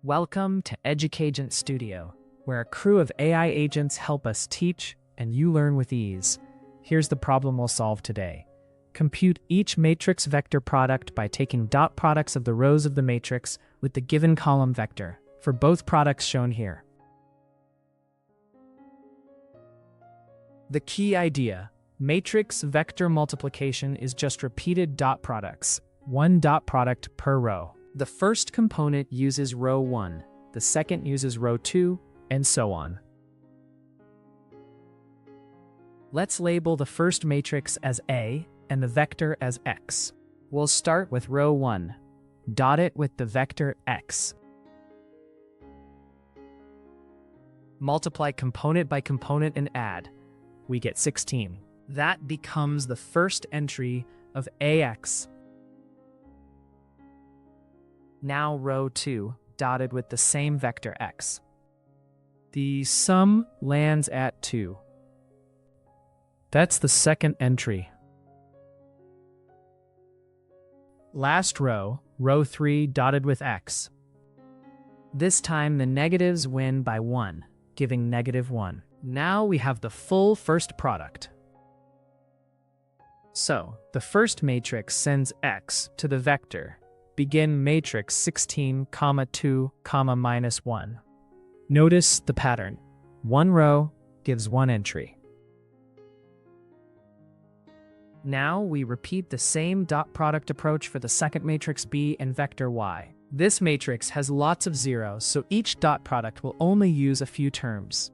Welcome to EducAgent Studio, where a crew of AI agents help us teach and you learn with ease. Here's the problem we'll solve today. Compute each matrix vector product by taking dot products of the rows of the matrix with the given column vector, for both products shown here. The key idea: matrix vector multiplication is just repeated dot products, one dot product per row. The first component uses row 1, the second uses row 2, and so on. Let's label the first matrix as A and the vector as X. We'll start with row 1. Dot it with the vector X. Multiply component by component and add. We get 16. That becomes the first entry of AX. Now row 2, dotted with the same vector X. The sum lands at 2. That's the second entry. Last row, row 3, dotted with X. This time the negatives win by 1, giving -1. Now we have the full first product. So, the first matrix sends X to the vector. Begin matrix 16, 2, -1. Notice the pattern. One row gives one entry. Now we repeat the same dot product approach for the second matrix B and vector Y. This matrix has lots of zeros, so each dot product will only use a few terms.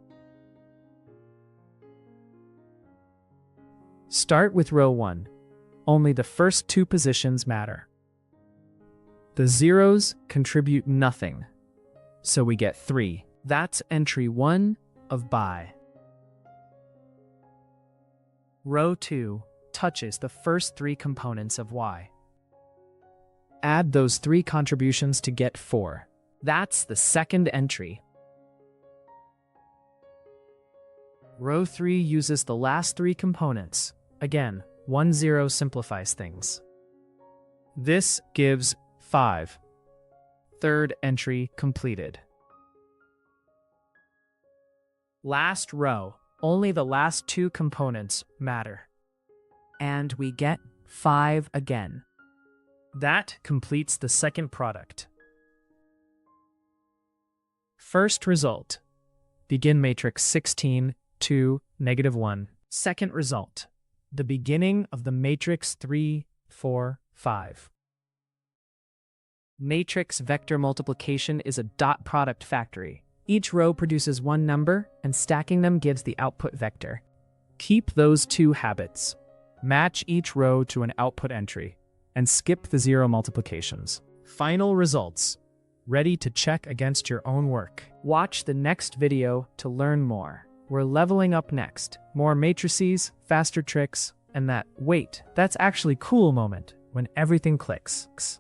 Start with row 1. Only the first two positions matter. The zeros contribute nothing, so we get 3. That's entry 1 of by. Row 2 touches the first 3 components of Y. Add those 3 contributions to get 4. That's the second entry. Row 3 uses the last 3 components. Again, 1 0 simplifies things. This gives 5. Third entry completed. Last row, only the last 2 components matter. And we get 5 again. That completes the second product. First result. Begin matrix 16, 2, -1. Second result. The beginning of the matrix 3, 4, 5. Matrix vector multiplication is a dot product factory. Each row produces one number, and stacking them gives the output vector. Keep those 2 habits. Match each row to an output entry, and skip the 0 multiplications. Final results. Ready to check against your own work. Watch the next video to learn more. We're leveling up next. More matrices, faster tricks, and that, wait, that's actually cool moment when everything clicks.